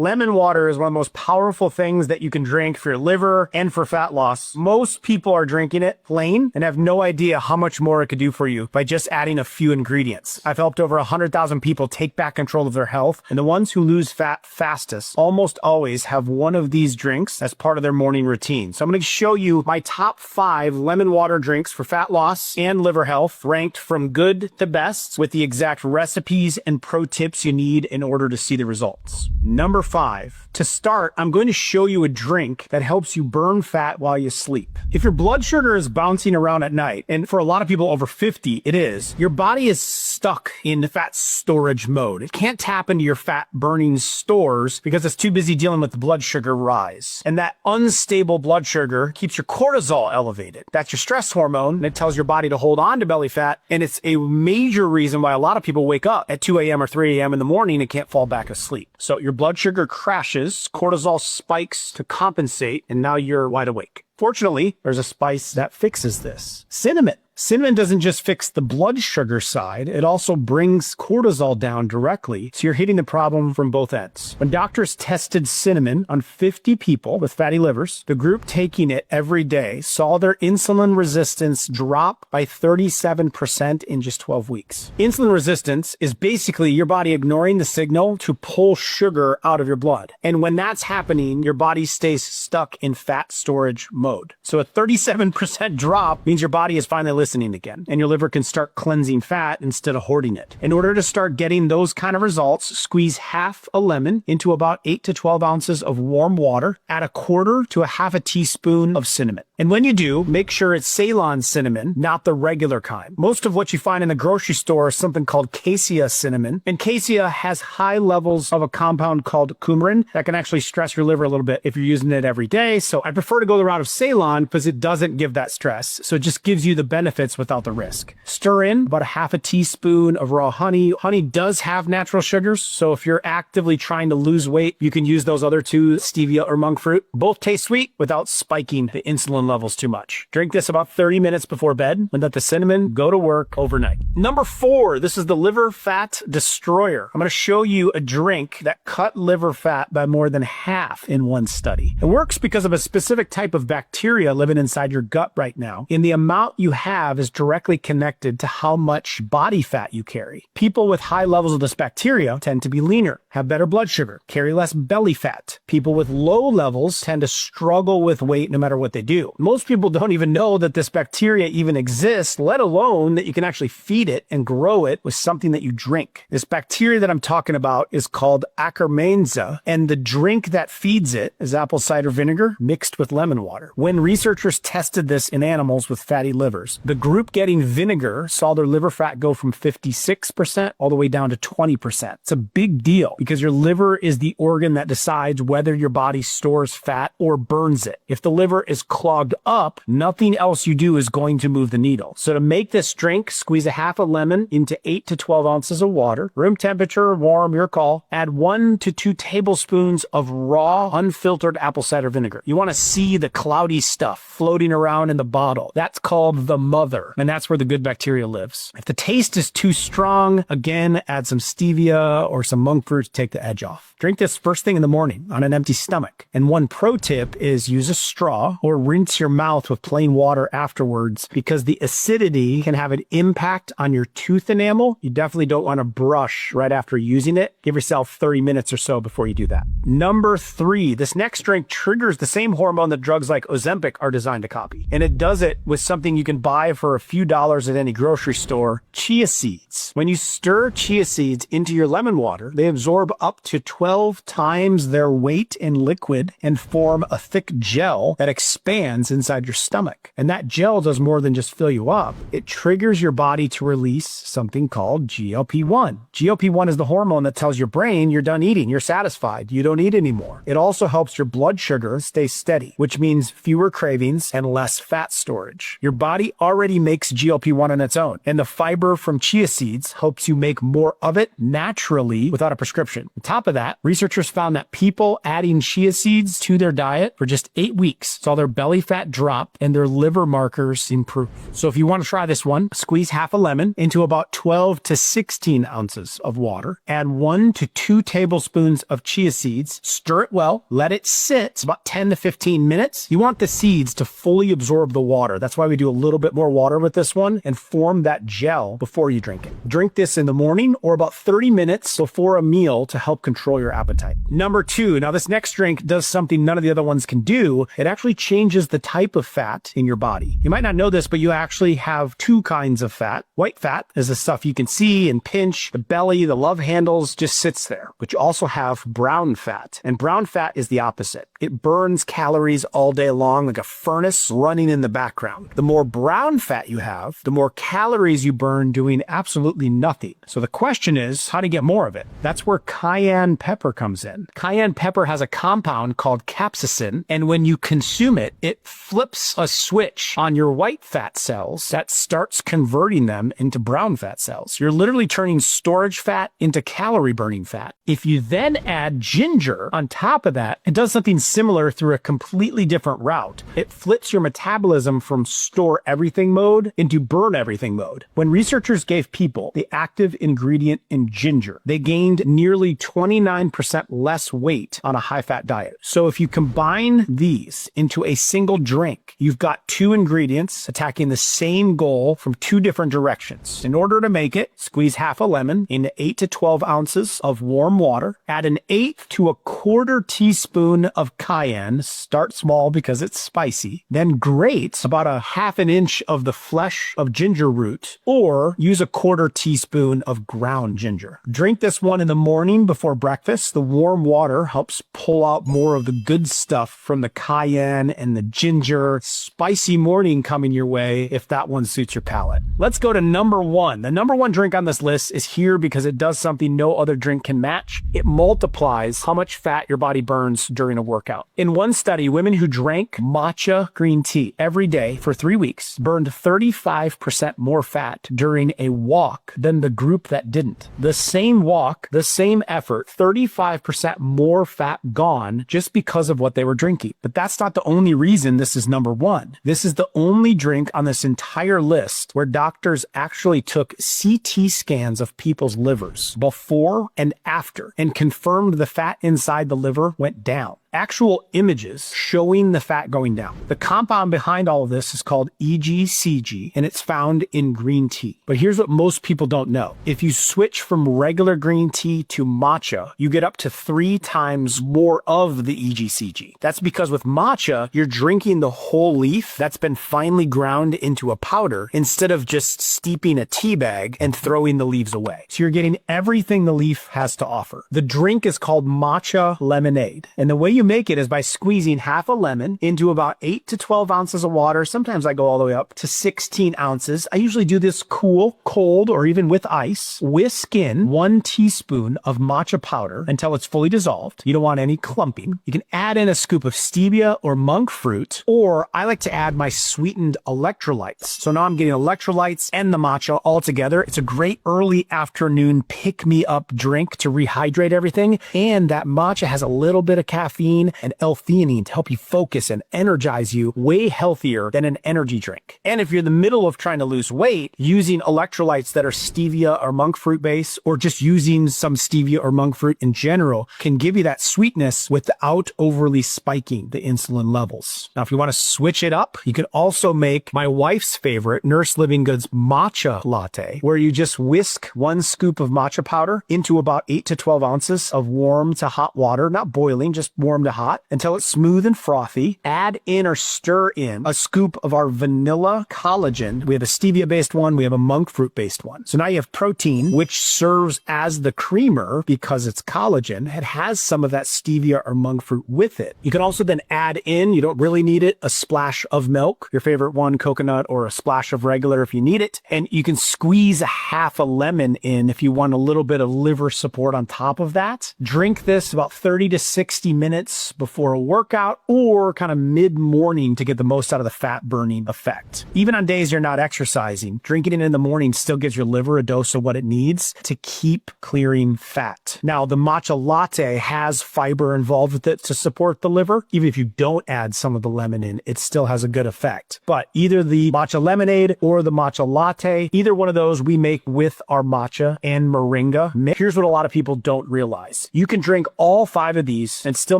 Lemon water is one of the most powerful things that you can drink for your liver and for fat loss. Most people are drinking it plain and have no idea how much more it could do for you by just adding a few ingredients. I've helped over 100,000 people take back control of their health, and the ones who lose fat fastest almost always have one of these drinks as part of their morning routine. So I'm going to show you my top 5 lemon water drinks for fat loss and liver health, ranked from good to best, with the exact recipes and pro tips you need in order to see the results. Number 5. To start, I'm going to show you a drink that helps you burn fat while you sleep. If your blood sugar is bouncing around at night, and for a lot of people over 50, it is, your body is stuck in fat storage mode. It can't tap into your fat burning stores because it's too busy dealing with the blood sugar rise. And that unstable blood sugar keeps your cortisol elevated. That's your stress hormone, and it tells your body to hold on to belly fat. And it's a major reason why a lot of people wake up at 2 a.m. or 3 a.m. in the morning and can't fall back asleep. So your blood sugar crashes, cortisol spikes to compensate, and now you're wide awake. Fortunately, there's a spice that fixes this. Cinnamon. Cinnamon doesn't just fix the blood sugar side, it also brings cortisol down directly, so you're hitting the problem from both ends. When doctors tested cinnamon on 50 people with fatty livers, the group taking it every day saw their insulin resistance drop by 37% in just 12 weeks. Insulin resistance is basically your body ignoring the signal to pull sugar out of your blood. And when that's happening, your body stays stuck in fat storage mode. So a 37% drop means your body is finally listening again, and your liver can start cleansing fat instead of hoarding it. In order to start getting those kind of results, squeeze half a lemon into about 8 to 12 ounces of warm water, add 1/4 to 1/2 teaspoon of cinnamon. And when you do, make sure it's Ceylon cinnamon, not the regular kind. Most of what you find in the grocery store is something called cassia cinnamon, and cassia has high levels of a compound called coumarin that can actually stress your liver a little bit if you're using it every day. So I prefer to go the route of Ceylon because it doesn't give that stress. So it just gives you the benefits without the risk. Stir in about 1/2 teaspoon of raw honey. Honey does have natural sugars, so if you're actively trying to lose weight, you can use those other two, stevia or monk fruit. Both taste sweet without spiking the insulin levels too much. Drink this about 30 minutes before bed and let the cinnamon go to work overnight. Number 4, this is the liver fat destroyer. I'm going to show you a drink that cut liver fat by more than half in one study. It works because of a specific type of bacteria living inside your gut right now, and the amount you have is directly connected to how much body fat you carry. People with high levels of this bacteria tend to be leaner, have better blood sugar, carry less belly fat. People with low levels tend to struggle with weight no matter what they do. Most people don't even know that this bacteria even exists, let alone that you can actually feed it and grow it with something that you drink. This bacteria that I'm talking about is called Akkermansia, and the drink that feeds it is apple cider vinegar mixed with lemon water. When researchers tested this in animals with fatty livers, the group getting vinegar saw their liver fat go from 56% all the way down to 20%. It's a big deal because your liver is the organ that decides whether your body stores fat or burns it. If the liver is clogged up, nothing else you do is going to move the needle. So to make this drink, squeeze 1/2 lemon into 8 to 12 ounces of water, room temperature, warm, your call. Add 1 to 2 tablespoons of raw, unfiltered apple cider vinegar. You want to see the cloudy stuff floating around in the bottle. That's called the mother, and that's where the good bacteria lives. If the taste is too strong, again, add some stevia or some monk fruit to take the edge off. Drink this first thing in the morning on an empty stomach. And one pro tip is use a straw or rinse your mouth with plain water afterwards because the acidity can have an impact on your tooth enamel. You definitely don't want to brush right after using it. Give yourself 30 minutes or so before you do that. Number 3, this next drink triggers the same hormone that drugs like Ozempic are designed to copy. And it does it with something you can buy for a few dollars at any grocery store, chia seeds. When you stir chia seeds into your lemon water, they absorb up to 12 times their weight in liquid and form a thick gel that expands inside your stomach. And that gel does more than just fill you up. It triggers your body to release something called GLP-1. GLP-1 is the hormone that tells your brain you're done eating, you're satisfied, you don't need anymore. It also helps your blood sugar stay steady, which means fewer cravings and less fat storage. Your body already makes GLP-1 on its own, and the fiber from chia seeds helps you make more of it naturally without a prescription. On top of that, researchers found that people adding chia seeds to their diet for just 8 weeks saw their belly fat fat drop and their liver markers improve. So if you want to try this one, squeeze half a lemon into about 12 to 16 ounces of water, add 1 to 2 tablespoons of chia seeds, stir it well, let it sit. It's about 10 to 15 minutes. You want the seeds to fully absorb the water. That's why we do a little bit more water with this one and form that gel before you drink it. Drink this in the morning or about 30 minutes before a meal to help control your appetite. Number 2, now this next drink does something none of the other ones can do. It actually changes the type of fat in your body. You might not know this, but you actually have 2 kinds of fat. White fat is the stuff you can see and pinch. The belly, the love handles just sits there. But you also have brown fat. And brown fat is the opposite. It burns calories all day long like a furnace running in the background. The more brown fat you have, the more calories you burn doing absolutely nothing. So the question is, how to get more of it? That's where cayenne pepper comes in. Cayenne pepper has a compound called capsaicin, and when you consume it, it flips a switch on your white fat cells that starts converting them into brown fat cells. You're literally turning storage fat into calorie burning fat. If you then add ginger on top of that, it does something similar through a completely different route. It flips your metabolism from store everything mode into burn everything mode. When researchers gave people the active ingredient in ginger, they gained nearly 29% less weight on a high-fat diet. So if you combine these into a single drink, you've got 2 ingredients attacking the same goal from 2 different directions. In order to make it, squeeze half a lemon into 8 to 12 ounces of warm water, add an 1/8 to a 1/4 teaspoon of cayenne, start small because it's spicy, then grate about a 1/2 inch of the flesh of ginger root, or use a 1/4 teaspoon of ground ginger. Drink this one in the morning before breakfast. The warm water helps pull out more of the good stuff from the cayenne and the ginger. Spicy morning coming your way if that one suits your palate. Let's go to number 1. The number 1 drink on this list is here because it does something no other drink can match. It multiplies how much fat your body burns during a workout. In one study, women who drank matcha green tea every day for 3 weeks burned 35% more fat during a walk than the group that didn't. The same walk, the same effort, 35% more fat gone just because of what they were drinking. But that's not the only reason this is number 1. This is the only drink on this entire list where doctors actually took CT scans of people's livers before and after and confirmed the fat inside the liver went down. Actual images showing the fat going down. The compound behind all of this is called EGCG, and it's found in green tea. But here's what most people don't know. If you switch from regular green tea to matcha, you get up to 3 times more of the EGCG. That's because with matcha, you're drinking the whole leaf that's been finely ground into a powder instead of just steeping a tea bag and throwing the leaves away. So you're getting everything the leaf has to offer. The drink is called matcha lemonade, and the way you make it is by squeezing half a lemon into about 8 to 12 ounces of water. Sometimes I go all the way up to 16 ounces. I usually do this cool, cold, or even with ice. Whisk in 1 teaspoon of matcha powder until it's fully dissolved. You don't want any clumping. You can add in a scoop of stevia or monk fruit, or I like to add my sweetened electrolytes. So now I'm getting electrolytes and the matcha all together. It's a great early afternoon pick-me-up drink to rehydrate everything, and that matcha has a little bit of caffeine and L-theanine to help you focus and energize you, way healthier than an energy drink. And if you're in the middle of trying to lose weight, using electrolytes that are stevia or monk fruit based, or just using some stevia or monk fruit in general, can give you that sweetness without overly spiking the insulin levels. Now, if you want to switch it up, you can also make my wife's favorite, Nurse Living Goods matcha latte, where you just whisk 1 scoop of matcha powder into about 8 to 12 ounces of warm to hot water, not boiling, just warm to hot, until it's smooth and frothy. Add in or stir in a scoop of our vanilla collagen. We have a stevia-based one. We have a monk fruit-based one. So now you have protein, which serves as the creamer because it's collagen. It has some of that stevia or monk fruit with it. You can also then add in, you don't really need it, a splash of milk, your favorite one, coconut, or a splash of regular if you need it. And you can squeeze a half a lemon in if you want a little bit of liver support on top of that. Drink this about 30 to 60 minutes nights before a workout or kind of mid-morning to get the most out of the fat burning effect. Even on days you're not exercising, drinking it in the morning still gives your liver a dose of what it needs to keep clearing fat. Now, the matcha latte has fiber involved with it to support the liver. Even if you don't add some of the lemon in, it still has a good effect. But either the matcha lemonade or the matcha latte, either one of those we make with our matcha and moringa. Here's what a lot of people don't realize. You can drink all 5 of these and still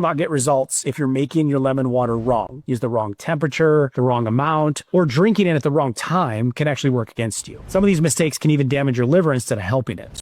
not get results if you're making your lemon water wrong. Use the wrong temperature, the wrong amount, or drinking it at the wrong time can actually work against you. Some of these mistakes can even damage your liver instead of helping it.